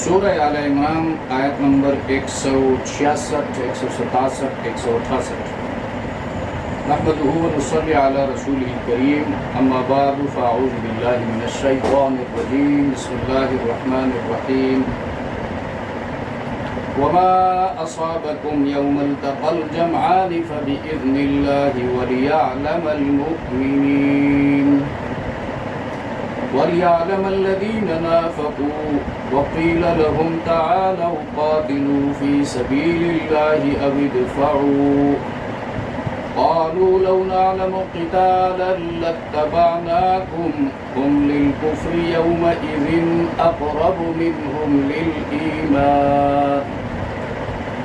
سورہ آل عمران آیت نمبر 166 167 168 نحمده ونصلي على رسوله الكريم اما بعد فاعوذ بالله من الشيطان الرجيم بسم الله الرحمن الرحيم وما أصابكم يوم التقى الجمعان فبإذن الله وليعلم المؤمنين وليعلم الذين نافقوا وقيل لهم تعالوا قاتلوا في سبيل الله أو ادفعوا قالوا لو نعلم قتالا لاتبعناكم هم للكفر يومئذ أقرب منهم للإيمان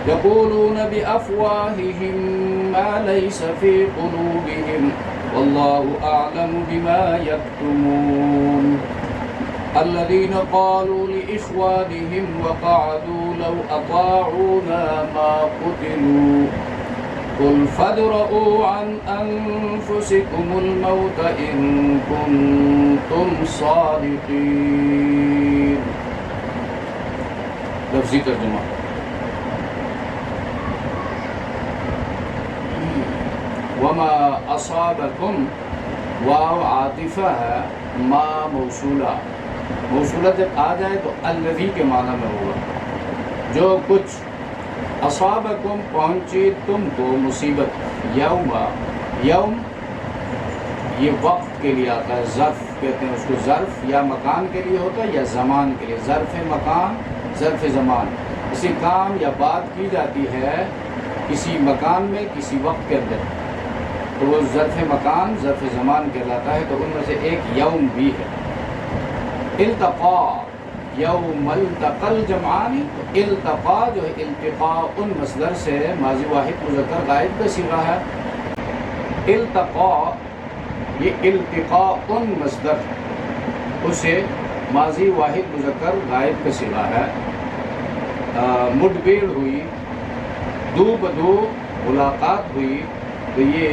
يقولون بأفواههم ما ليس في قلوبهم والله أعلم بما يكتمون الذين قالوا لإخوانهم وقعدوا لو أطاعونا ما قتلوا قل فادرءوا عن أنفسكم الموت إن كنتم صادقين. لفظی ترجمہ. وما اصابکم واو عاطفہ ہے، ما موصولہ. موصولہ جب آ جائے تو الذی کے معنی میں ہوگا. جو کچھ اصابکم پہنچی تم کو مصیبت. یوم یہ وقت کے لیے آتا ہے، ظرف کہتے ہیں اس کو. ظرف یا مکان کے لیے ہوتا ہے یا زمان کے لیے. ظرف مکان، ظرف زمان. کسی کام یا بات کی جاتی ہے کسی مکان میں کسی وقت کے اندر تو وہ ظرف مکان ظرف زمان کہلاتا ہے. تو ان میں سے ایک یوم بھی ہے. التقا یوم التقى الجمعان. تو التقا جو ہے التقاء مصدر سے ماضی واحد مذکر غائب کا صیغہ ہے. التقا یہ التقاء مصدر اسے ماضی واحد مذکر غائب کا صیغہ ہے. مڈبھیڑ ہوئی، دو بدو ملاقات ہوئی، تو یہ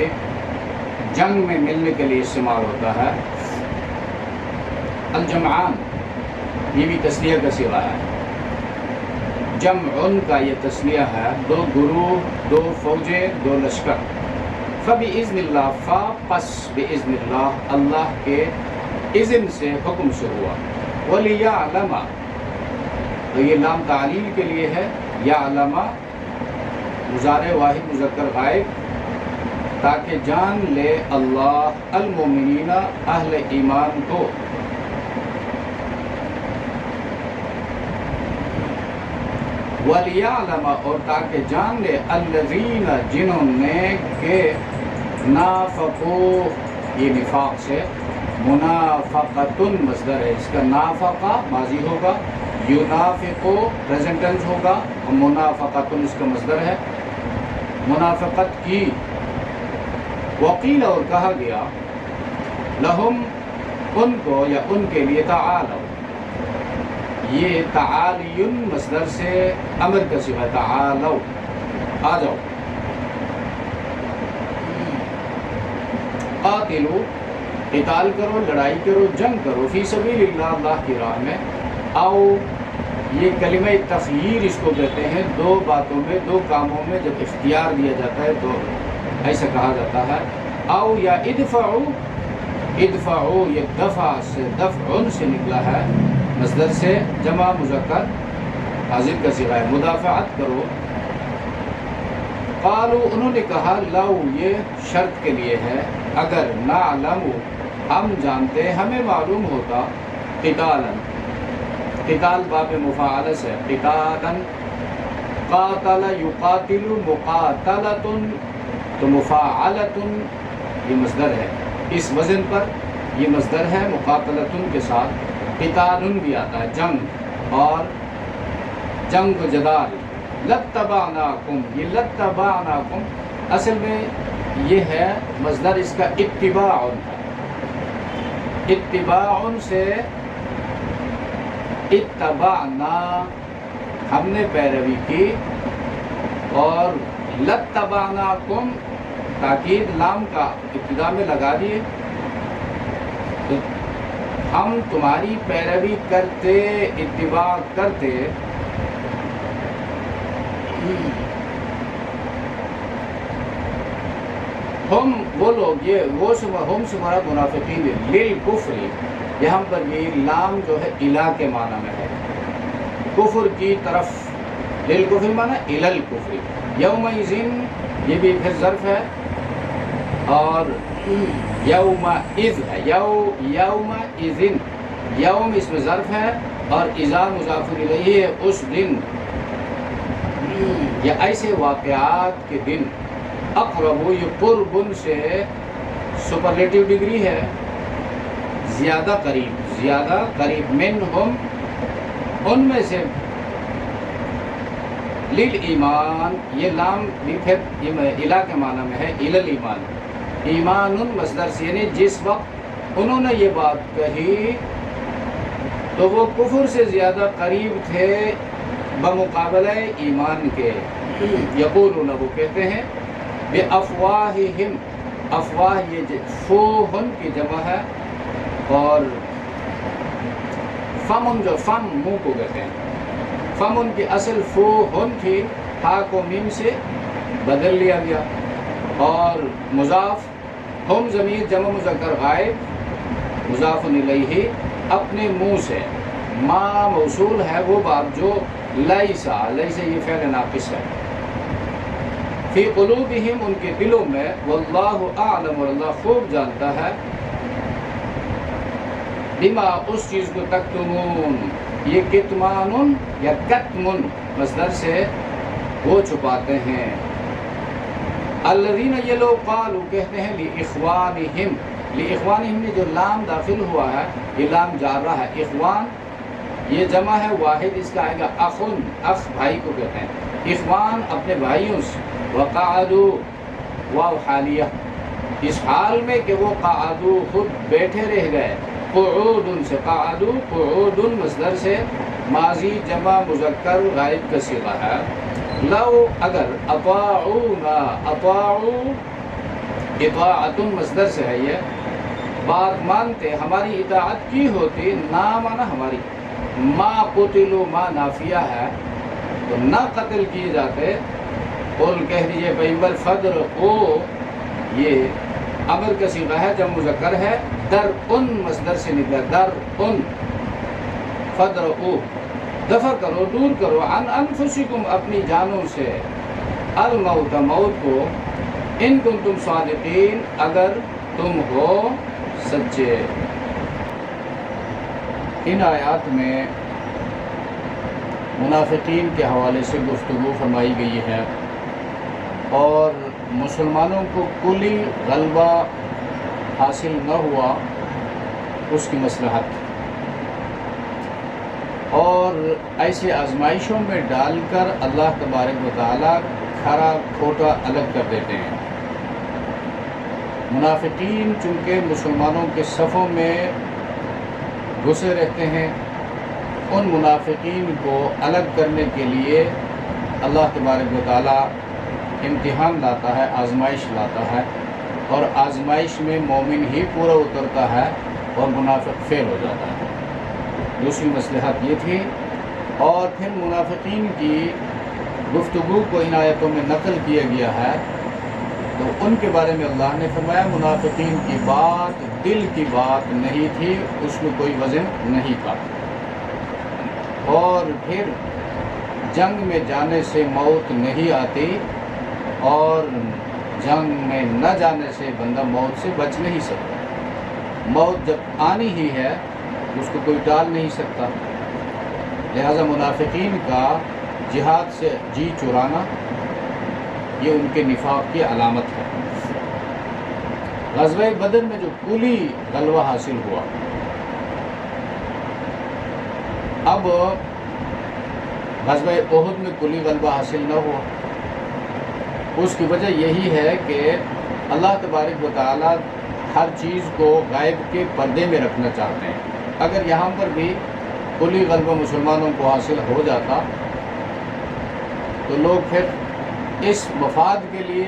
جنگ میں ملنے کے لیے استعمال ہوتا ہے. الجمعان یہ بھی تسنیہ کا صیغہ ہے. جمع کا یہ تسنیہ ہے. دو گروہ، دو فوجیں، دو لشکر. فبإذن اللہ، فا پس بإذن اللہ، اللہ کے اذن سے، حکم سے ہوا. وَلِيَعْلَمَ تو یہ لام تعلیل کے لیے ہے. یعلم مضارع واحد مذکر غائب، تاکہ جان لے اللہ المؤمنین اہل ایمان کو. وَلِيَعْلَمَ اور تاکہ جان لے الذین جنہوں نے کہ نافقوا یہ نفاق سے منافقتن مصدر ہے. اس کا نافقہ ماضی ہوگا، ینافقو پریزنٹ ٹینس ہوگا، اور منافقتن اس کا مصدر ہے. منافقت کی. وقیل اور کہا گیا لہم ان کو یا ان کے لیے تعالوا. یہ تعالیٌ مصدر سے امر کا صیغہ. تعالوا آ جاؤ. قاتلوا قتال کرو، لڑائی کرو، جنگ کرو، فی سبیل اللہ اللہ کی راہ میں. آؤ یہ کلمہ تخییر اس کو کہتے ہیں. دو باتوں میں، دو کاموں میں جب اختیار دیا جاتا ہے تو ایسا کہا جاتا ہے. آؤ یا ادفعوا. ادفعوا یہ دفع سے، دفع سے نکلا ہے، مصدر سے جمع مذکر حاضر کا صیغہ ہے. مدافعت کرو. قالوا انہوں نے کہا لو یہ شرط کے لیے ہے، اگر نعلم ہم جانتے، ہمیں معلوم ہوتا. قتالا قتال باب مفاعلہ سے. قتالا قاتل یقاتل مقاتلۃ تو مفاعلۃ یہ مصدر ہے. اس وزن پر یہ مصدر ہے مقاتلۃ کے ساتھ. قتال بھی آتا ہے، جنگ اور جنگ و جدال. لاتبعناکم یہ لاتبعناکم اصل میں یہ ہے مصدر اس کا اتباع ہے. اتباع سے اتبعنا ہم نے پیروی کی، اور لاتبعناکم تاکید لام کا ابتدا میں لگا دیے. ہم تمہاری پیروی کرتے، اتباع کرتے، ہم وہ لوگ، یہ وہ ہم سمارا منافقین للکفر، یہاں پر یہ لام جو ہے الہ کے معنی میں ہے، کفر کی طرف، للکفر معنی الی الکفر، یومئذ یہ بھی پھر ظرف ہے، اور یومئذ ہے، یومئذ، یوم اس میں ظرف ہے، اور اذا مضاف الیہ ہے، اس دن یا ایسے واقعات کے دن، اقرب یہ قربن سے سپرلیٹیو ڈگری ہے، زیادہ قریب منہم ان میں سے، للایمان یہ لام بھی پھر الہ کے معنی میں ہے، الی الایمان، ایمان مصدر سے، یعنی جس وقت انہوں نے یہ بات کہی تو وہ کفر سے زیادہ قریب تھے بمقابلہ ایمان کے، یقولون وہ کہتے ہیں، بِأَفْوَاهِهِمْ، افواہ یہ فوہن کی جمع ہے، اور فمن جو فم منہ کو کہتے ہیں، فمن کی اصل فوہن تھی، ہا کو میم سے بدل لیا گیا، اور مضاف ہم ضمیر جمع مذکر غائب مضاف الیہ اپنے منہ سے، ما موصول ہے وہ بات جو لیسا یہ فعل ناقص ہے، فی قلوبہم ان کے دلوں میں، واللہ اعلم اور اللہ خوب جانتا ہے، بما اس چیز کو تکتمون، یہ کتمان یا کتمن مصدر سے وہ چھپاتے ہیں، الذین یہ لوگ قالوا کہتے ہیں، لإخوانہم، لإخوانہم میں جو لام داخل ہوا ہے یہ لام جارہ ہے، اخوان یہ جمع ہے واحد، اس کا آئے گا اخن، اخ بھائی کو کہتے ہیں، اخوان اپنے بھائیوں سے، وقعدوا واو حالیہ اس حال میں کہ وہ قعدوا خود بیٹھے رہ گئے، قعود سے، قعدوا قعود مصدر سے ماضی جمع مذکر غائب کا صیغہ ہے، لو اگر، اطاعونا، اطاعوا اطاعت مصدر سے ہے، یہ بات مانتے، ہماری اطاعت کی ہوتی، نا مانا ہماری، ما قتلوا ما نافیہ ہے تو نہ قتل کیے جاتے، قل کہہ دیجئے پیغمبر، فدر او یہ امر کا صیغہ ہے جب مذکر ہے، در ان مصدر سے نکلا، در ان، فدر او دفع کرو، دور کرو، عن انفسکم اپنی جانوں سے، الموت موت کو، ان کنتم صادقین اگر تم ہو سچے۔ ان آیات میں منافقین کے حوالے سے گفتگو فرمائی گئی ہے، اور مسلمانوں کو کلی غلبہ حاصل نہ ہوا اس کی مصلحت، اور ایسے آزمائشوں میں ڈال کر اللہ تبارک و تعالیٰ کھرا کھوٹا الگ کر دیتے ہیں۔ منافقین چونکہ مسلمانوں کے صفوں میں گھسے رہتے ہیں، ان منافقین کو الگ کرنے کے لیے اللہ تبارک و تعالیٰ امتحان لاتا ہے، آزمائش لاتا ہے، اور آزمائش میں مومن ہی پورا اترتا ہے اور منافق فیل ہو جاتا ہے۔ دوسری مصلحت یہ تھی، اور پھر منافقین کی گفتگو کو ان آیتوں میں نقل کیا گیا ہے، تو ان کے بارے میں اللہ نے فرمایا منافقین کی بات دل کی بات نہیں تھی، اس میں کوئی وزن نہیں تھا، اور پھر جنگ میں جانے سے موت نہیں آتی، اور جنگ میں نہ جانے سے بندہ موت سے بچ نہیں سکتا، موت جب آنی ہی ہے اس کو کوئی ٹال نہیں سکتا، لہذا منافقین کا جہاد سے جی چرانا یہ ان کے نفاق کی علامت ہے۔ غزوہ بدر میں جو کلی غلبہ حاصل ہوا، اب غزوہ احد میں کلی غلبہ حاصل نہ ہوا، اس کی وجہ یہی ہے کہ اللہ تبارک و تعالیٰ ہر چیز کو غیب کے پردے میں رکھنا چاہتے ہیں۔ اگر یہاں پر بھی کلی غلبہ مسلمانوں کو حاصل ہو جاتا تو لوگ پھر اس مفاد کے لیے،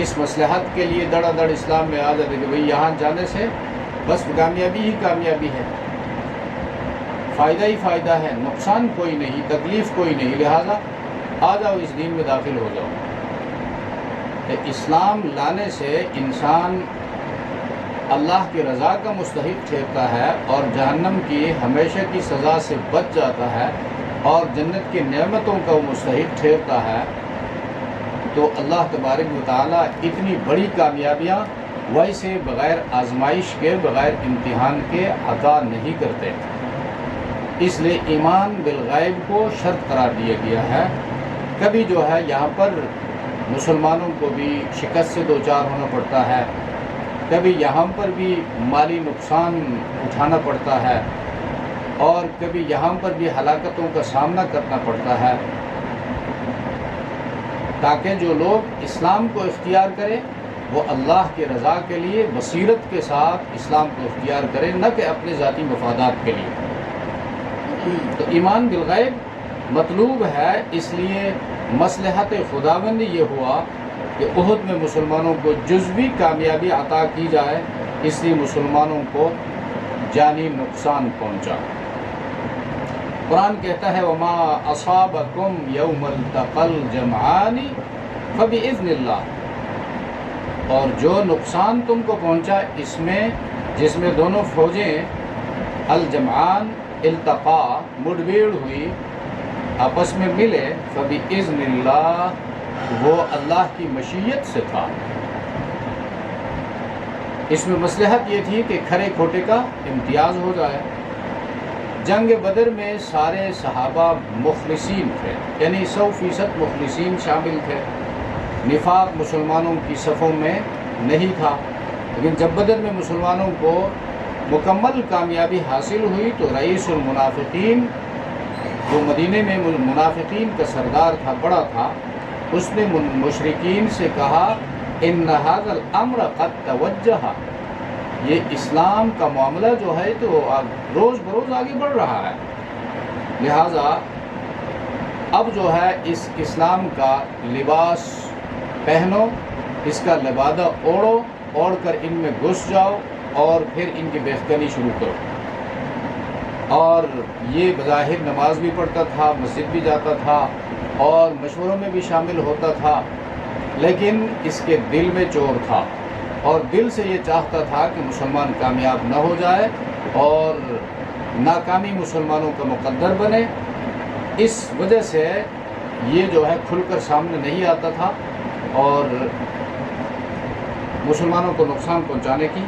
اس مصلحت کے لیے دڑا دڑ اسلام میں آ جاتے کہ بھئی یہاں جانے سے بس کامیابی ہی کامیابی ہے، فائدہ ہی فائدہ ہے، نقصان کوئی نہیں، تکلیف کوئی نہیں، لہٰذا آ جاؤ اس دین میں داخل ہو جاؤ۔ کہ اسلام لانے سے انسان اللہ کی رضا کا مستحق ٹھہرتا ہے اور جہنم کی ہمیشہ کی سزا سے بچ جاتا ہے اور جنت کی نعمتوں کا وہ مستحق ٹھہرتا ہے، تو اللہ تبارک و تعالیٰ اتنی بڑی کامیابیاں ویسے بغیر آزمائش کے، بغیر امتحان کے عطا نہیں کرتے۔ اس لیے ایمان بالغیب کو شرط قرار دیا گیا ہے۔ کبھی جو ہے یہاں پر مسلمانوں کو بھی شکست سے دوچار ہونا پڑتا ہے، کبھی یہاں پر بھی مالی نقصان اٹھانا پڑتا ہے، اور کبھی یہاں پر بھی ہلاکتوں کا سامنا کرنا پڑتا ہے، تاکہ جو لوگ اسلام کو اختیار کرے وہ اللہ کی رضا کے لیے بصیرت کے ساتھ اسلام کو اختیار کرے، نہ کہ اپنے ذاتی مفادات کے لیے۔ تو ایمان بالغیب مطلوب ہے، اس لیے مصلحت خداوندی یہ ہوا کہ احد میں مسلمانوں کو جزوی کامیابی عطا کی جائے، اس لیے مسلمانوں کو جانی نقصان پہنچا۔ قرآن کہتا ہے وَمَا أَصَابَكُمْ يَوْمَ الْتَقَى الْجَمْعَانِ فَبِإِذْنِ اللَّهِ، اور جو نقصان تم کو پہنچا اس میں، جس میں دونوں فوجیں الجمعان التقا مڑبھیڑ ہوئی، آپس میں ملے، فَبِإِذْنِ اللَّهِ، وہ اللہ کی مشیت سے تھا۔ اس میں مصلحت یہ تھی کہ کھرے کھوٹے کا امتیاز ہو جائے۔ جنگ بدر میں سارے صحابہ مخلصین تھے، یعنی 100% مخلصین شامل تھے، نفاق مسلمانوں کی صفوں میں نہیں تھا۔ لیکن جب بدر میں مسلمانوں کو مکمل کامیابی حاصل ہوئی تو رئیس المنافقین، جو مدینے میں منافقین کا سردار تھا، بڑا تھا، اس نے مشرکین سے کہا ان ھذا الامر قد توجہ، یہ اسلام کا معاملہ جو ہے تو روز بروز آگے بڑھ رہا ہے، لہٰذا اب جو ہے اس اسلام کا لباس پہنو، اس کا لبادہ اوڑھو، اوڑھ کر ان میں گھس جاؤ اور پھر ان کی بہتنی شروع کرو۔ اور یہ بظاہر نماز بھی پڑھتا تھا، مسجد بھی جاتا تھا اور مشوروں میں بھی شامل ہوتا تھا، لیکن اس کے دل میں چور تھا اور دل سے یہ چاہتا تھا کہ مسلمان کامیاب نہ ہو جائے اور ناکامی مسلمانوں کا مقدر بنے۔ اس وجہ سے یہ جو ہے کھل کر سامنے نہیں آتا تھا اور مسلمانوں کو نقصان پہنچانے کی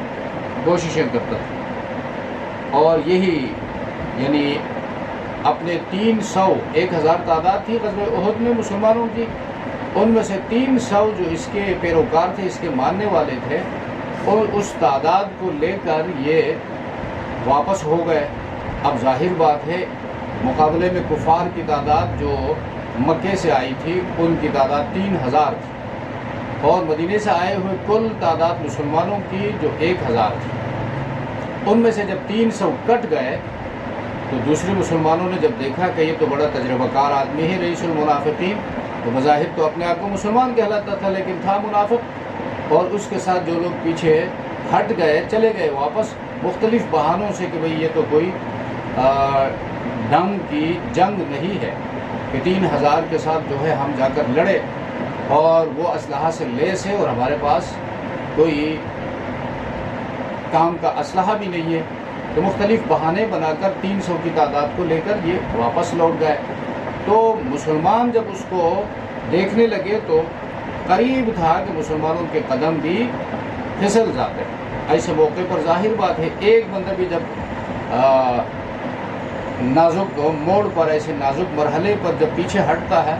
کوششیں کرتا تھا۔ اور یہی یعنی اپنے 1000 تعداد تھی غزوہ احد میں مسلمانوں کی، ان میں سے 300 جو اس کے پیروکار تھے، اس کے ماننے والے تھے، اور اس تعداد کو لے کر یہ واپس ہو گئے۔ اب ظاہر بات ہے مقابلے میں کفار کی تعداد جو مکے سے آئی تھی ان کی تعداد 3000 تھی، اور مدینے سے آئے ہوئے کل تعداد مسلمانوں کی جو 1000 تھی، ان میں سے جب 300 کٹ گئے تو دوسرے مسلمانوں نے جب دیکھا کہ یہ تو بڑا تجربہ کار آدمی ہے رئیس المنافقین، تو بظاہر تو اپنے آپ کو مسلمان کہلاتا تھا لیکن تھا منافق، اور اس کے ساتھ جو لوگ پیچھے ہٹ گئے، چلے گئے واپس مختلف بہانوں سے کہ بھئی یہ تو کوئی ڈنگ کی جنگ نہیں ہے کہ 3000 کے ساتھ جو ہے ہم جا کر لڑے اور وہ اسلحہ سے لیس ہے اور ہمارے پاس کوئی کام کا اسلحہ بھی نہیں ہے۔ تو مختلف بہانے بنا کر 300 کی تعداد کو لے کر یہ واپس لوٹ گئے۔ تو مسلمان جب اس کو دیکھنے لگے تو قریب تھا کہ مسلمانوں کے قدم بھی پھسل جاتے۔ ایسے موقع پر ظاہر بات ہے ایک بندہ بھی جب نازک موڑ پر، ایسے نازک مرحلے پر جب پیچھے ہٹتا ہے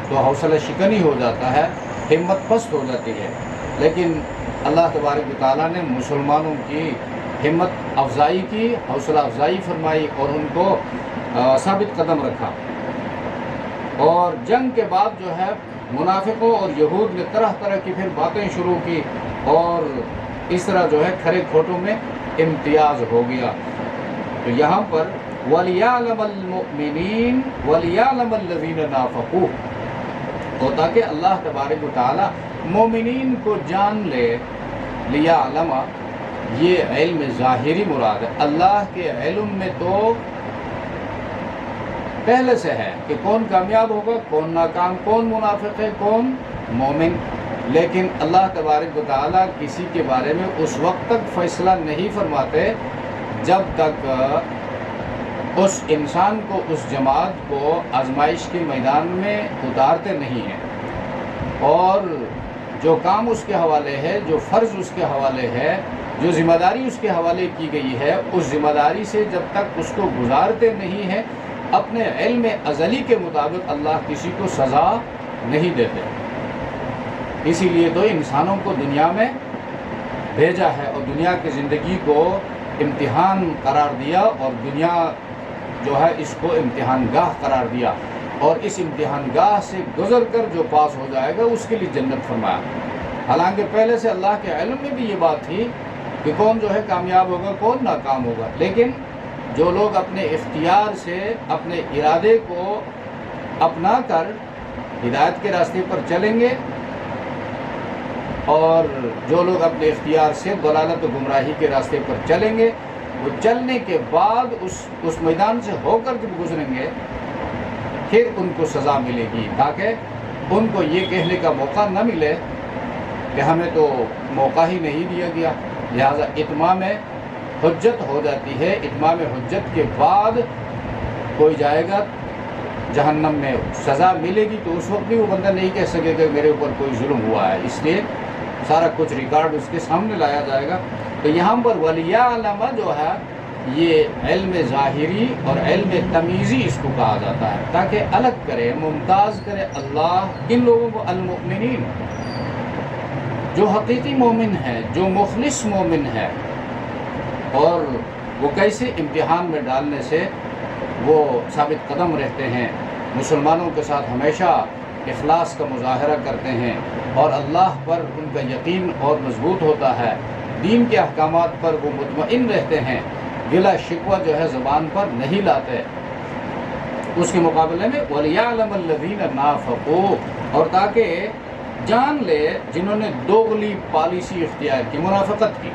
تو حوصلہ شکنی ہو جاتا ہے، ہمت پست ہو جاتی ہے۔ لیکن اللہ تبارک و تعالیٰ نے مسلمانوں کی ہمت افزائی کی، حوصلہ افزائی فرمائی اور ان کو ثابت قدم رکھا۔ اور جنگ کے بعد جو ہے منافقوں اور یہود نے طرح طرح کی پھر باتیں شروع کی اور اس طرح جو ہے کھرے کھوٹوں میں امتیاز ہو گیا۔ تو یہاں پر وَلِيَعْلَمَ الْمُؤْمِنِينَ وَلِيَعْلَمَ الَّذِينَ نَافَقُوا، تو تاکہ اللہ تبارک و تعالی مومنین کو جان لے، لِيَعْلَمَ یہ علم ظاہری مراد ہے۔ اللہ کے علم میں تو پہلے سے ہے کہ کون کامیاب ہوگا، کون ناکام، کون منافق ہے، کون مومن، لیکن اللہ تبارک و تعالیٰ کسی کے بارے میں اس وقت تک فیصلہ نہیں فرماتے جب تک اس انسان کو، اس جماعت کو آزمائش کے میدان میں اتارتے نہیں ہیں، اور جو کام اس کے حوالے ہے، جو فرض اس کے حوالے ہے، جو ذمہ داری اس کے حوالے کی گئی ہے، اس ذمہ داری سے جب تک اس کو گزارتے نہیں ہیں، اپنے علم ازلی کے مطابق اللہ کسی کو سزا نہیں دیتے۔ اسی لیے تو انسانوں کو دنیا میں بھیجا ہے اور دنیا کی زندگی کو امتحان قرار دیا، اور دنیا جو ہے اس کو امتحان گاہ قرار دیا، اور اس امتحان گاہ سے گزر کر جو پاس ہو جائے گا اس کے لیے جنت فرمایا۔ حالانکہ پہلے سے اللہ کے علم میں بھی یہ بات تھی کہ کون جو ہے کامیاب ہوگا، کون ناکام ہوگا، لیکن جو لوگ اپنے اختیار سے اپنے ارادے کو اپنا کر ہدایت کے راستے پر چلیں گے، اور جو لوگ اپنے اختیار سے ضلالت و گمراہی کے راستے پر چلیں گے، وہ چلنے کے بعد اس میدان سے ہو کر جب گزریں گے پھر ان کو سزا ملے گی، تاکہ ان کو یہ کہنے کا موقع نہ ملے کہ ہمیں تو موقع ہی نہیں دیا گیا۔ لہذا اتمام حجت ہو جاتی ہے، اتمام حجت کے بعد کوئی جائے گا جہنم میں، سزا ملے گی تو اس وقت بھی وہ بندہ نہیں کہہ سکے کہ میرے اوپر کوئی ظلم ہوا ہے، اس لیے سارا کچھ ریکارڈ اس کے سامنے لایا جائے گا۔ تو یہاں پر ولیعلم جو ہے یہ علم ظاہری اور علم تمیزی اس کو کہا جاتا ہے، تاکہ الگ کرے، ممتاز کرے اللہ ان لوگوں کو، المؤمنین، جو حقیقی مومن ہے، جو مخلص مومن ہے، اور وہ کیسے امتحان میں ڈالنے سے وہ ثابت قدم رہتے ہیں، مسلمانوں کے ساتھ ہمیشہ اخلاص کا مظاہرہ کرتے ہیں، اور اللہ پر ان کا یقین اور مضبوط ہوتا ہے، دین کے احکامات پر وہ مطمئن رہتے ہیں، گلا شکوہ جو ہے زبان پر نہیں لاتے۔ اس کے مقابلے میں وَلِيَعْلَمَ الَّذِينَ نَافَقُوا، اور تاکہ جان لے جنہوں نے دوغلی پالیسی اختیار کی، منافقت کی،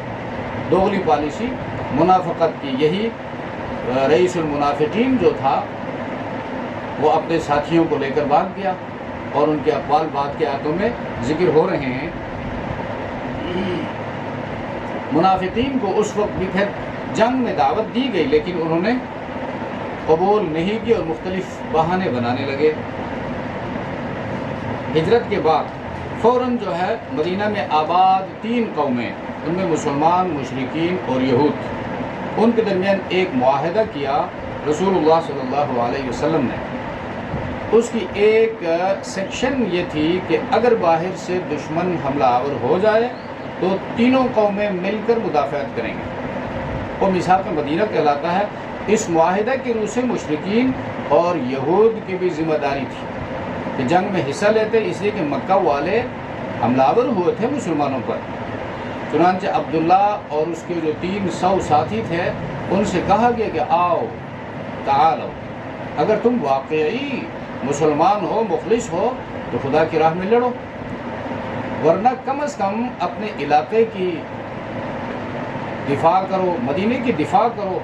دوغلی پالیسی منافقت کی۔ یہی رئیس المنافقین جو تھا وہ اپنے ساتھیوں کو لے کر بھاگ گیا، اور ان کے اقوال بعد کے آیتوں میں ذکر ہو رہے ہیں۔ منافقین کو اس وقت بھی پھر جنگ میں دعوت دی گئی، لیکن انہوں نے قبول نہیں کی اور مختلف بہانے بنانے لگے۔ ہجرت کے بعد فوراً جو ہے مدینہ میں آباد 3 قومیں، ان میں مسلمان، مشرکین اور یہود، ان کے درمیان ایک معاہدہ کیا رسول اللہ صلی اللہ علیہ وسلم نے۔ اس کی ایک سیکشن یہ تھی کہ اگر باہر سے دشمن حملہ آور ہو جائے تو تینوں قومیں مل کر مدافعت کریں گے، وہ میثاق مدینہ کہلاتا ہے۔ اس معاہدہ کی روح سے مشرکین اور یہود کی بھی ذمہ داری تھی کہ جنگ میں حصہ لیتے، اس لیے کہ مکہ والے حملہ آور ہوئے تھے مسلمانوں پر۔ چنانچہ عبداللہ اور اس کے جو 300 ساتھی تھے ان سے کہا گیا کہ آؤ تعالو، اگر تم واقعی مسلمان ہو، مخلص ہو تو خدا کی راہ میں لڑو، ورنہ کم از کم اپنے علاقے کی دفاع کرو، مدینے کی دفاع کرو،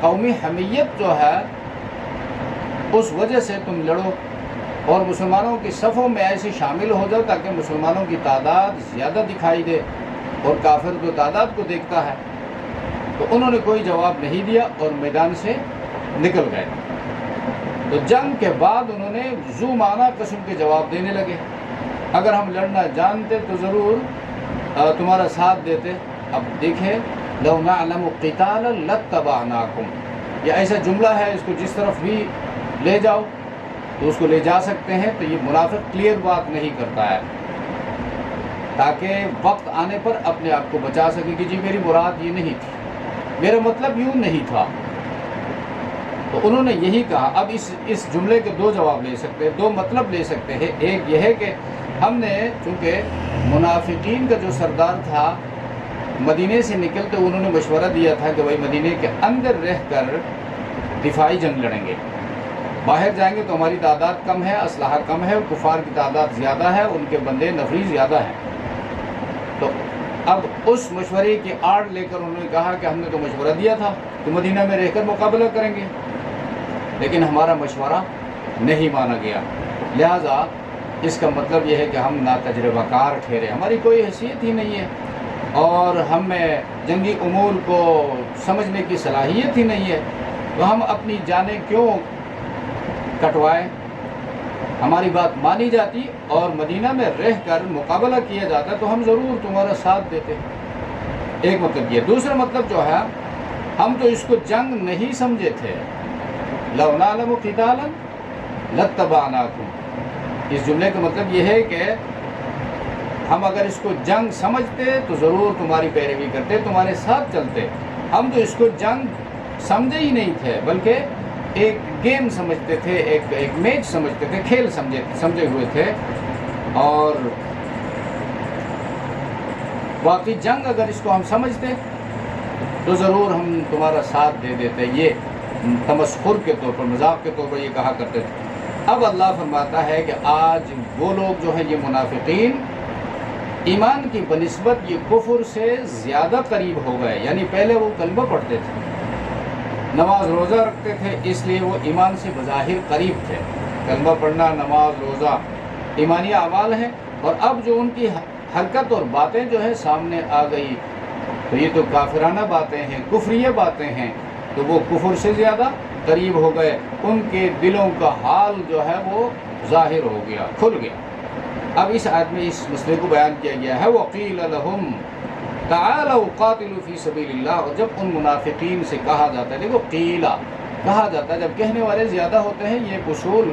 قومی حمیت جو ہے اس وجہ سے تم لڑو، اور مسلمانوں کی صفوں میں ایسے شامل ہو جاؤ تاکہ مسلمانوں کی تعداد زیادہ دکھائی دے، اور کافر تو تعداد کو دیکھتا ہے۔ تو انہوں نے کوئی جواب نہیں دیا اور میدان سے نکل گئے۔ تو جنگ کے بعد انہوں نے ذو معنی قسم کے جواب دینے لگے، اگر ہم لڑنا جانتے تو ضرور تمہارا ساتھ دیتے۔ اب دیکھیں، لو نعلم قتالا لاتبعناکم، یہ ایسا جملہ ہے، اس کو جس طرف بھی لے جاؤ تو اس کو لے جا سکتے ہیں۔ تو یہ منافق کلیئر بات نہیں کرتا ہے تاکہ وقت آنے پر اپنے آپ کو بچا سکے کہ جی میری مراد یہ نہیں تھی، میرا مطلب یوں نہیں تھا۔ تو انہوں نے یہی کہا۔ اب اس جملے کے 2 جواب لے سکتے ہیں، 2 مطلب لے سکتے ہیں۔ ایک یہ ہے کہ ہم نے، چونکہ منافقین کا جو سردار تھا مدینے سے نکلتے انہوں نے مشورہ دیا تھا کہ بھائی مدینے کے اندر رہ کر دفاعی جنگ لڑیں گے، باہر جائیں گے تو ہماری تعداد کم ہے، اسلحہ کم ہے، کفار کی تعداد زیادہ ہے، ان کے بندے نفری زیادہ ہیں۔ تو اب اس مشورے کی آڑ لے کر انہوں نے کہا کہ ہم نے تو مشورہ دیا تھا کہ مدینہ میں رہ کر مقابلہ کریں گے، لیکن ہمارا مشورہ نہیں مانا گیا، لہٰذا اس کا مطلب یہ ہے کہ ہم ناتجربہ کار ٹھہرے، ہماری کوئی حیثیت ہی نہیں ہے اور ہم میں جنگی امور کو سمجھنے کی صلاحیت ہی نہیں ہے، تو ہم اپنی جانیں کیوں کٹوائیں؟ ہماری بات مانی جاتی اور مدینہ میں رہ کر مقابلہ کیا جاتا تو ہم ضرور تمہارا ساتھ دیتے۔ ایک مطلب یہ، دوسرا مطلب جو ہے ہم تو اس کو جنگ نہیں سمجھے تھے، لو نعلم قتالا لاتبعناکم، اس جملے کا مطلب یہ ہے کہ ہم اگر اس کو جنگ سمجھتے تو ضرور تمہاری پیروی کرتے، تمہارے ساتھ چلتے۔ ہم تو اس کو جنگ سمجھے ہی نہیں تھے، بلکہ ایک گیم سمجھتے تھے، ایک میچ سمجھتے تھے، کھیل سمجھے ہوئے تھے، اور واقعی جنگ اگر اس کو ہم سمجھتے تو ضرور ہم تمہارا ساتھ دے دیتے۔ یہ تمسخر کے طور پر، مذاق کے طور پر یہ کہا کرتے تھے۔ اب اللہ فرماتا ہے کہ آج وہ لوگ جو ہیں، یہ منافقین، ایمان کی بنسبت یہ کفر سے زیادہ قریب ہو گئے، یعنی پہلے وہ کلمہ پڑھتے تھے، نماز روزہ رکھتے تھے، اس لیے وہ ایمان سے بظاہر قریب تھے، کلمہ پڑھنا، نماز روزہ ایمانی اعمال ہیں، اور اب جو ان کی حرکت اور باتیں جو ہے سامنے آ گئی تو یہ تو کافرانہ باتیں ہیں، کفریہ باتیں ہیں، تو وہ کفر سے زیادہ قریب ہو گئے، ان کے دلوں کا حال جو ہے وہ ظاہر ہو گیا، کھل گیا۔ اب اس آیت میں اس مسئلے کو بیان کیا گیا ہے، وَقِيلَ لَهُمْ تَعَالَوْا قَاتِلُوا فِي سَبِيلِ اللَّهِ، اور جب ان منافقین سے کہا جاتا ہے، دیکھو قیلا کہا جاتا ہے، جب کہنے والے زیادہ ہوتے ہیں، یہ اصول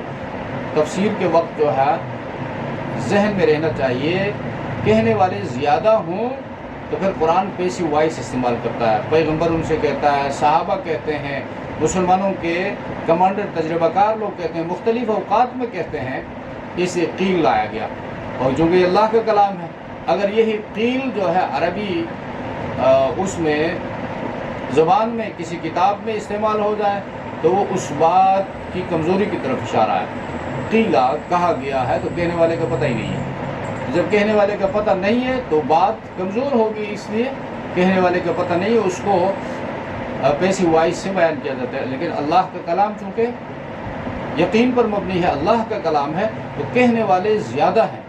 تفسیر کے وقت جو ہے ذہن میں رہنا چاہیے، کہنے والے زیادہ ہوں تو پھر قرآن پیسیو وائس استعمال کرتا ہے، پیغمبر ان سے کہتا ہے، صحابہ کہتے ہیں، مسلمانوں کے کمانڈر تجربہ کار لوگ کہتے ہیں، مختلف اوقات میں کہتے ہیں، اسے قیل لایا گیا، اور چونکہ یہ اللہ کا کلام ہے، اگر یہی قیل جو ہے عربی اس میں زبان میں کسی کتاب میں استعمال ہو جائے تو وہ اس بات کی کمزوری کی طرف اشارہ ہے۔ قیلا کہا گیا ہے تو کہنے والے کا پتہ ہی نہیں ہے، جب کہنے والے کا پتہ نہیں ہے تو بات کمزور ہوگی، اس لیے کہنے والے کا پتہ نہیں ہے، اس کو پیسیو وائس سے بیان کیا جاتا ہے۔ لیکن اللہ کا کلام چونکہ یقین پر مبنی ہے، اللہ کا کلام ہے، تو کہنے والے زیادہ ہیں،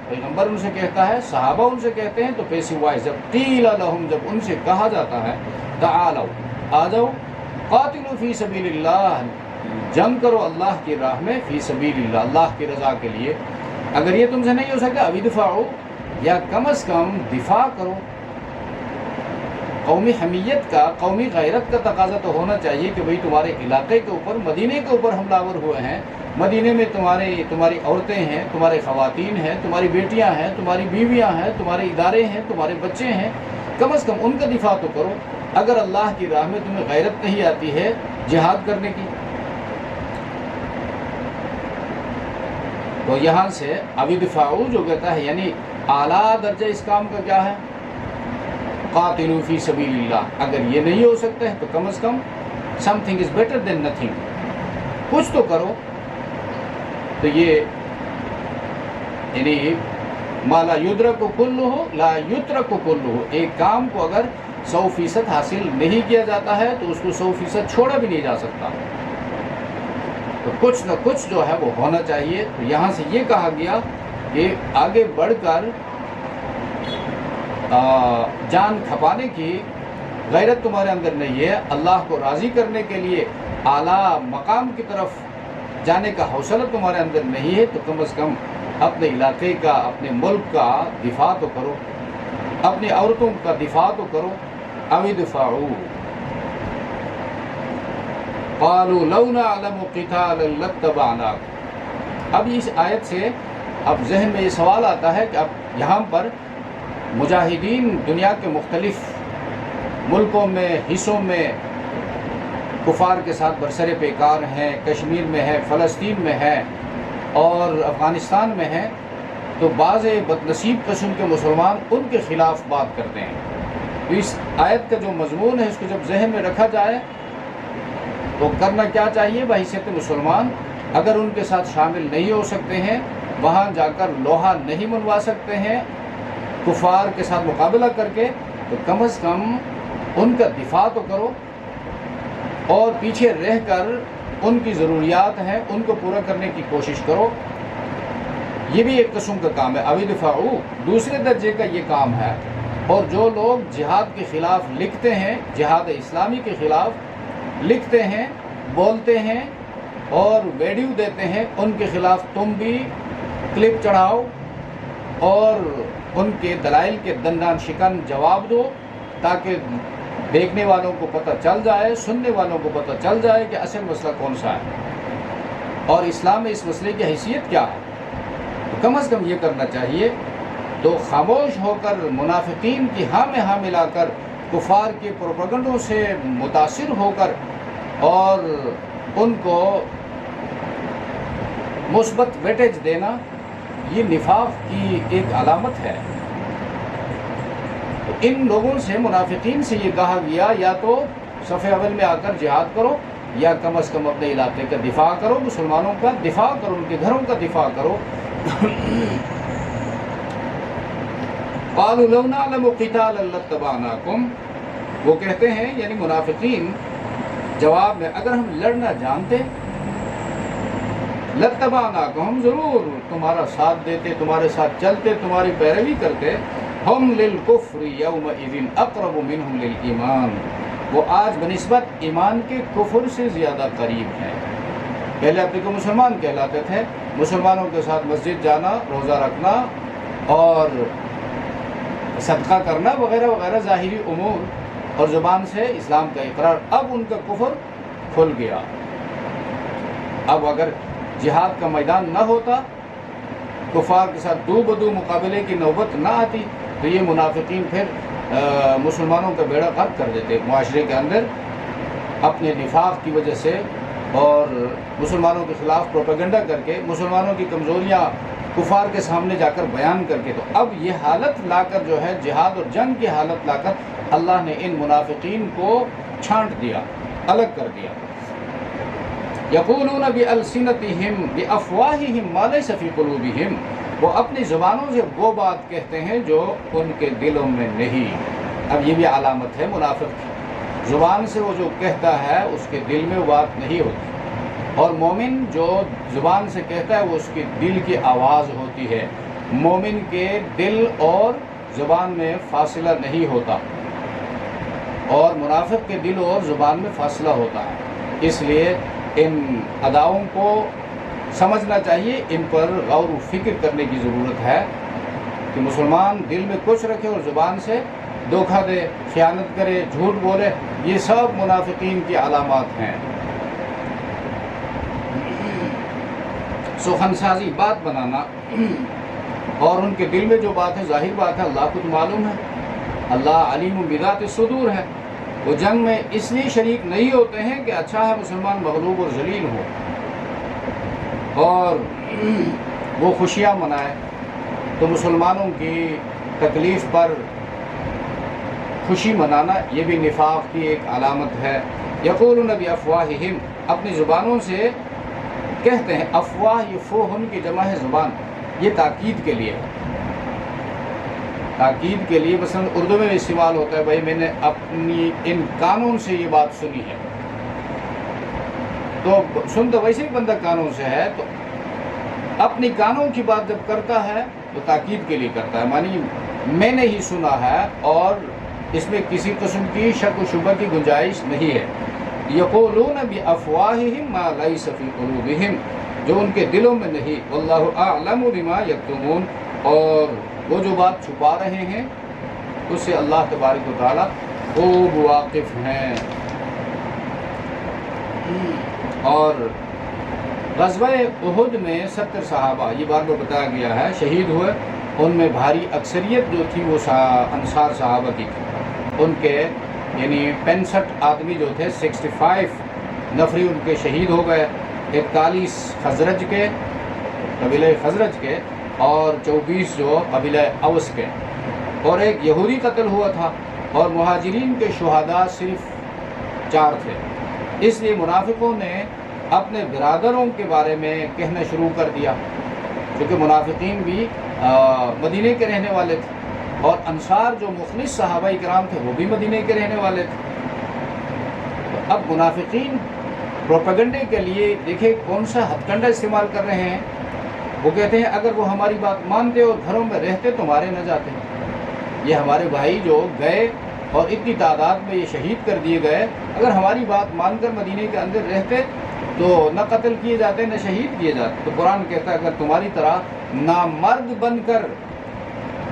پیغمبر ان سے کہتا ہے، صحابہ ان سے کہتے ہیں، تو پیسیو وائس جب قیل لہم، جب ان سے کہا جاتا ہے، تعالو آ جاؤ، قاتلوا فی سبیل اللہ، جنگ کرو اللہ کی راہ میں، فی سبیل اللہ، اللہ کی رضا کے لیے، اگر یہ تم سے نہیں ہو سکتا اب ادفعوا، یا کم از کم دفاع کرو۔ قومی حمیت کا، قومی غیرت کا تقاضا تو ہونا چاہیے کہ بھئی تمہارے علاقے کے اوپر، مدینے کے اوپر حملہ آور ہوئے ہیں، مدینے میں تمہاری عورتیں ہیں، تمہارے خواتین ہیں، تمہاری بیٹیاں ہیں، تمہاری بیویاں ہیں، تمہارے ادارے ہیں، تمہارے بچے ہیں، کم از کم ان کا دفاع تو کرو۔ اگر اللہ کی راہ میں تمہیں غیرت نہیں آتی ہے جہاد کرنے کی، تو یہاں سے ابھی دفاعو جو کہتا ہے، یعنی اعلیٰ درجہ اس کام کا کیا ہے؟ قاتلوا فی سبیل اللہ۔ اگر یہ نہیں ہو سکتا ہے تو کم از کم something is better than nothing، کچھ تو کرو۔ تو یہ یعنی ما لا یدرک کلہ لا یترک کلہ، ایک کام کو اگر 100% حاصل نہیں کیا جاتا ہے تو اس کو 100% چھوڑا بھی نہیں جا سکتا، تو کچھ نہ کچھ جو ہے وہ ہونا چاہیے۔ تو یہاں سے یہ کہا گیا کہ آگے بڑھ کر جان کھپانے کی غیرت تمہارے اندر نہیں ہے، اللہ کو راضی کرنے کے لیے اعلیٰ مقام کی طرف جانے کا حوصلہ تمہارے اندر نہیں ہے، تو کم از کم اپنے علاقے کا، اپنے ملک کا دفاع تو کرو، اپنی عورتوں کا دفاع تو کرو۔ او ادفعوا قالوا لو نعلم قتالا لاتبعناکم۔ اب اس آیت سے اب ذہن میں یہ سوال آتا ہے کہ اب یہاں پر مجاہدین دنیا کے مختلف ملکوں میں، حصوں میں کفار کے ساتھ برسر پیکار ہیں، کشمیر میں ہے، فلسطین میں ہے اور افغانستان میں ہے، تو بعض بد نصیب قسم کے مسلمان ان کے خلاف بات کرتے ہیں۔ تو اس آیت کا جو مضمون ہے اس کو جب ذہن میں رکھا جائے تو کرنا کیا چاہیے؟ بحیثیت مسلمان اگر ان کے ساتھ شامل نہیں ہو سکتے ہیں، وہاں جا کر لوہا نہیں منوا سکتے ہیں، کفار کے ساتھ مقابلہ کر کے تو کم از کم ان کا دفاع تو کرو، اور پیچھے رہ کر ان کی ضروریات ہیں ان کو پورا کرنے کی کوشش کرو۔ یہ بھی ایک قسم کا کام ہے۔ ابھی دفاعو دوسرے درجے کا یہ کام ہے۔ اور جو لوگ جہاد کے خلاف لکھتے ہیں، جہاد اسلامی کے خلاف لکھتے ہیں، بولتے ہیں اور ویڈیو دیتے ہیں، ان کے خلاف تم بھی کلپ چڑھاؤ اور ان کے دلائل کے دندان شکن جواب دو، تاکہ دیکھنے والوں کو پتہ چل جائے، سننے والوں کو پتہ چل جائے کہ اصل مسئلہ کون سا ہے اور اسلام میں اس مسئلے کی حیثیت کیا ہے۔ تو کم از کم یہ کرنا چاہیے۔ تو خاموش ہو کر منافقین کی ہاں میں ہاں ملا کر کفار کے پروپیگنڈوں سے متاثر ہو کر اور ان کو مثبت ویٹیج دینا، یہ نفاق کی ایک علامت ہے۔ تو ان لوگوں سے، منافقین سے یہ کہا گیا یا تو صف اول میں آ کر جہاد کرو، یا کم از کم اپنے علاقے کا دفاع کرو، مسلمانوں کا دفاع کرو، ان کے گھروں کا دفاع کرو۔ قالوا لو نعلم قتالا لاتبعناکم، وہ کہتے ہیں یعنی منافقین جواب میں، اگر ہم لڑنا جانتے لاتبعناکم، ہم ضرور تمہارا ساتھ دیتے، تمہارے ساتھ چلتے، تمہاری پیروی کرتے۔ ہم للکفر یومئذ اقرب منہم للایمان، وہ آج بنسبت ایمان کے کفر سے زیادہ قریب ہیں۔ پہلے اپنے کو مسلمان کہلاتے تھے، مسلمانوں کے ساتھ مسجد جانا، روزہ رکھنا اور صدقہ کرنا وغیرہ وغیرہ ظاہری امور، اور زبان سے اسلام کا اقرار۔ اب ان کا کفر کھل گیا۔ اب اگر جہاد کا میدان نہ ہوتا، کفار کے ساتھ دو بدو مقابلے کی نوبت نہ آتی، تو یہ منافقین پھر مسلمانوں کا بیڑا غرق کر دیتے معاشرے کے اندر، اپنے نفاق کی وجہ سے اور مسلمانوں کے خلاف پروپیگنڈا کر کے، مسلمانوں کی کمزوریاں کفار کے سامنے جا کر بیان کر کے۔ تو اب یہ حالت لا کر جو ہے جہاد اور جنگ کی حالت لا کر اللہ نے ان منافقین کو چھانٹ دیا، الگ کر دیا۔ یقولون بألسنتہم بأفواہہم ما لیس فی قلوبہم، وہ اپنی زبانوں سے وہ بات کہتے ہیں جو ان کے دلوں میں نہیں۔ اب یہ بھی علامت ہے منافق کی، زبان سے وہ جو کہتا ہے اس کے دل میں وہ بات نہیں ہوتی، اور مومن جو زبان سے کہتا ہے وہ اس کے دل کی آواز ہوتی ہے۔ مومن کے دل اور زبان میں فاصلہ نہیں ہوتا، اور منافق کے دل اور زبان میں فاصلہ ہوتا ہے۔ اس لیے ان اداؤں کو سمجھنا چاہیے، ان پر غور و فکر کرنے کی ضرورت ہے کہ مسلمان دل میں کچھ رکھے اور زبان سے دھوکہ دے، خیانت کرے، جھوٹ بولے، یہ سب منافقین کی علامات ہیں۔ سخن سازی، بات بنانا، اور ان کے دل میں جو بات ہے، ظاہر بات ہے اللہ کو تو معلوم ہے، اللہ علیم بذات الصدور ہے۔ وہ جنگ میں اس لیے شریک نہیں ہوتے ہیں کہ اچھا ہے مسلمان مغلوب اور ذلیل ہو اور وہ خوشیاں منائے، تو مسلمانوں کی تکلیف پر خوشی منانا یہ بھی نفاق کی ایک علامت ہے۔ یقولون بافواہہم، اپنی زبانوں سے کہتے ہیں، افواہ یہ فوہن کی جمع ہے زبان، یہ تاکید کے لیے، تاکید کے لیے مثلا اردو میں استعمال ہوتا ہے، بھائی میں نے اپنی ان کانوں سے یہ بات سنی ہے، تو سن تو ویسے ہی بندہ کانوں سے ہے، تو اپنی کانوں کی بات جب کرتا ہے تو تاکید کے لیے کرتا ہے، مانی میں نے ہی سنا ہے اور اس میں کسی قسم کی شک و شبہ کی گنجائش نہیں ہے۔ یقولون بافواہہم ما لیس فی قلوبہم، جو ان کے دلوں میں نہیں، واللہ اعلم بما یکتمون، اور وہ جو بات چھپا رہے ہیں اس سے اللہ تبارک و تعالیٰ خوب واقف ہیں۔ اور غزوہ احد میں 70 صحابہ، یہ بار بار بتایا گیا ہے، شہید ہوئے۔ ان میں بھاری اکثریت جو تھی وہ انصار صحابہ کی تھی، ان کے یعنی 65 آدمی جو تھے، 65 نفری ان کے شہید ہو گئے، 41 خزرج کے، قبیلہ خزرج کے، اور 24 جو قبیلہ اوس کے، اور ایک یہودی قتل ہوا تھا، اور مہاجرین کے شہداء صرف 4 تھے۔ اس لیے منافقوں نے اپنے برادروں کے بارے میں کہنا شروع کر دیا، کیونکہ منافقین بھی مدینے کے رہنے والے تھے، اور انصار جو مخلص صحابہ کرام تھے وہ بھی مدینے کے رہنے والے تھے۔ تو اب منافقین پروپیگنڈے کے لیے دیکھیں کون سا ہتھ کنڈا استعمال کر رہے ہیں۔ وہ کہتے ہیں اگر وہ ہماری بات مانتے اور گھروں میں رہتے تو مارے نہ جاتے۔ یہ ہمارے بھائی جو گئے اور اتنی تعداد میں یہ شہید کر دیے گئے، اگر ہماری بات مان کر مدینے کے اندر رہتے تو نہ قتل کیے جاتے نہ شہید کیے جاتے۔ تو قرآن کہتا ہے اگر تمہاری طرح نامرد بن کر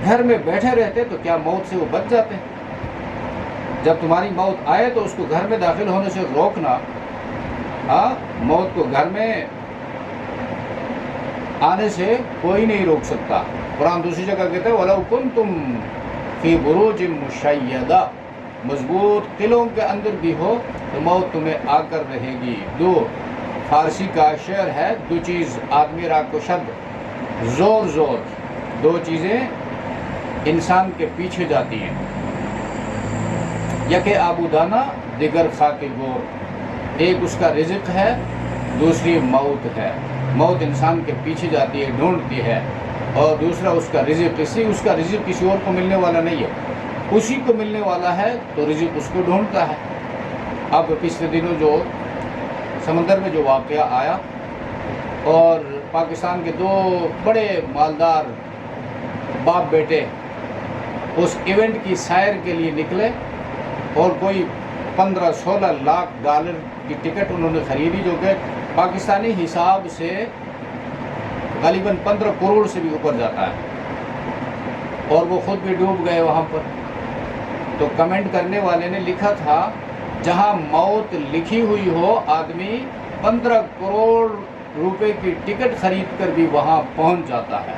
گھر میں بیٹھے رہتے تو کیا موت سے وہ بچ جاتے؟ جب تمہاری موت آئے تو اس کو گھر میں داخل ہونے سے روکنا۔ موت کو گھر میں آنے سے کوئی نہیں روک سکتا۔ قرآن دوسری جگہ کہتا ہے وَلَوْ كُنْتُمْ فِي بُرُوجٍ مُشَيَّدَةٍ، مضبوط قلعوں کے اندر بھی ہو تو موت تمہیں آ کر رہے گی۔ دو فارسی کا شعر ہے، دو چیز آدمی را کشد زور زور، دو چیزیں انسان کے پیچھے جاتی ہیں، یک آبودانہ دیگر خاک گور، ایک اس کا رزق ہے دوسری موت ہے۔ موت انسان کے پیچھے جاتی ہے، ڈھونڈتی ہے، اور دوسرا اس کا رزق، اس کا رزق کسی اور کو ملنے والا نہیں ہے، اسی کو ملنے والا ہے تو رزق اس کو ڈھونڈتا ہے۔ اب پچھلے دنوں جو سمندر میں جو واقعہ آیا اور پاکستان کے دو بڑے مالدار باپ بیٹے اس ایونٹ کی سیر کے لیے نکلے اور کوئی 15-16 لاکھ ڈالر کی ٹکٹ انہوں نے خریدی، جو کہ پاکستانی حساب سے غالباً 15 کروڑ سے بھی اوپر جاتا ہے، اور وہ خود بھی ڈوب گئے وہاں پر۔ تو کمنٹ کرنے والے نے لکھا تھا جہاں موت لکھی ہوئی ہو آدمی 15 کروڑ روپے کی ٹکٹ خرید کر بھی وہاں پہنچ جاتا ہے۔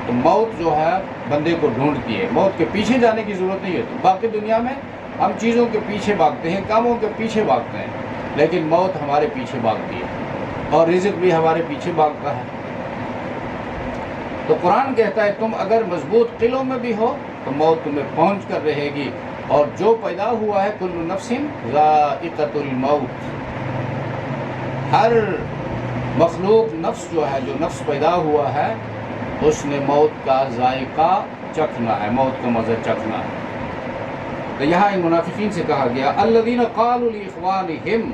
تو موت جو ہے بندے کو ڈھونڈتی ہے، موت کے پیچھے جانے کی ضرورت نہیں ہے۔ تو باقی دنیا میں ہم چیزوں کے پیچھے بھاگتے ہیں، کاموں کے پیچھے بھاگتے ہیں، لیکن موت ہمارے پیچھے بھاگتی ہے اور رزق بھی ہمارے پیچھے بھاگتا ہے۔ تو قرآن کہتا ہے تم اگر مضبوط قلعوں میں بھی ہو تو موت تمہیں پہنچ کر رہے گی، اور جو پیدا ہوا ہے کل نفس ذائقۃ الموت، ہر مخلوق نفس جو ہے، جو نفس پیدا ہوا ہے اس نے موت کا ذائقہ چکھنا ہے، موت کا مزہ چکھنا ہے۔ تو یہاں ان منافقین سے کہا گیا الذین قالوا لاخوانہم،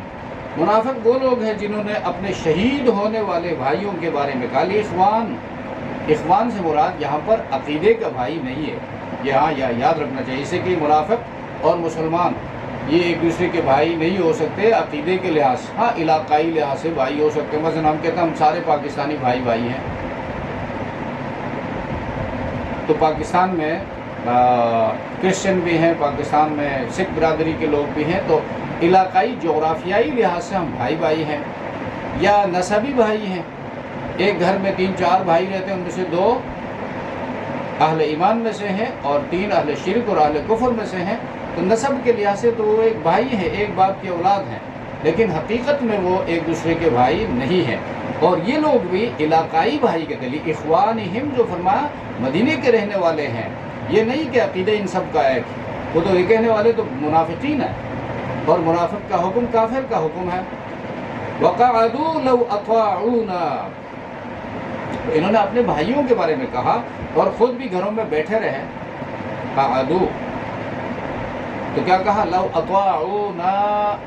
منافق وہ لوگ ہیں جنہوں نے اپنے شہید ہونے والے بھائیوں کے بارے میں کہا اخوان۔ اخوان سے مراد یہاں پر عقیدے کا بھائی نہیں ہے، یہاں یاد رکھنا چاہیے، اسے کہ منافق اور مسلمان یہ ایک دوسرے کے بھائی نہیں ہو سکتے عقیدے کے لحاظ سے، ہاں علاقائی لحاظ سے بھائی ہو سکتے ہیں۔ مثلا ہم کہتے ہیں ہم سارے پاکستانی بھائی بھائی ہیں، تو پاکستان میں کرسچن بھی ہیں، پاکستان میں سکھ برادری کے لوگ بھی ہیں، تو علاقائی جغرافیائی لحاظ سے ہم بھائی بھائی ہیں یا نسبی بھائی ہیں۔ ایک گھر میں 3-4 بھائی رہتے ہیں، ان میں سے 2 اہل ایمان میں سے ہیں اور 3 اہل شرک اور اہل کفر میں سے ہیں، تو نسب کے لحاظ سے تو وہ ایک بھائی ہیں، ایک باپ کی اولاد ہیں، لیکن حقیقت میں وہ ایک دوسرے کے بھائی نہیں ہیں۔ اور یہ لوگ بھی علاقائی بھائی کے دلی اخوانہم جو فرمایا مدینے کے رہنے والے ہیں، یہ نہیں کہ عقیدہ ان سب کا ایک، وہ تو یہ کہنے والے تو منافقین ہیں، اور منافق کا حکم کافر کا حکم ہے۔ وَقَعَدُوا لَوْ أَطَاعُونَا، انہوں نے اپنے بھائیوں کے بارے میں کہا اور خود بھی گھروں میں بیٹھے رہے۔ قعدوا تو کیا کہا لو اطاعونا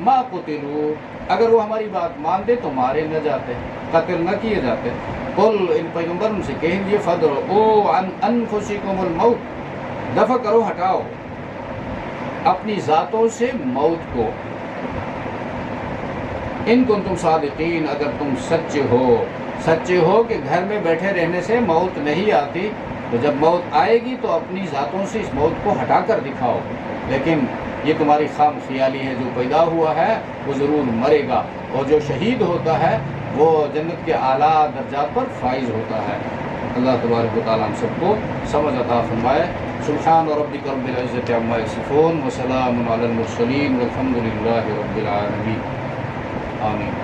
ما قتلوا، اگر وہ ہماری بات مانتے تو مارے نہ جاتے، قتل نہ کیے جاتے۔ قل، ان پیغمبروں سے کہہ دیجیے فدرؤوا عن انفسکم الموت، دفع کرو، ہٹاؤ اپنی ذاتوں سے موت کو، ان کنتم صادقین، اگر تم سچے ہو کہ گھر میں بیٹھے رہنے سے موت نہیں آتی، تو جب موت آئے گی تو اپنی ذاتوں سے اس موت کو ہٹا کر دکھاؤ۔ لیکن یہ تمہاری خام خیالی ہے، جو پیدا ہوا ہے وہ ضرور مرے گا، اور جو شہید ہوتا ہے وہ جنت کے اعلیٰ درجات پر فائز ہوتا ہے۔ اللہ تبارک و تعالیٰ ہم سب کو سمجھ عطا فرمائے۔ سبحان ربک رب العزۃ عما یصفون وسلام علی المرسلین والحمد للہ رب العالمین، آمین۔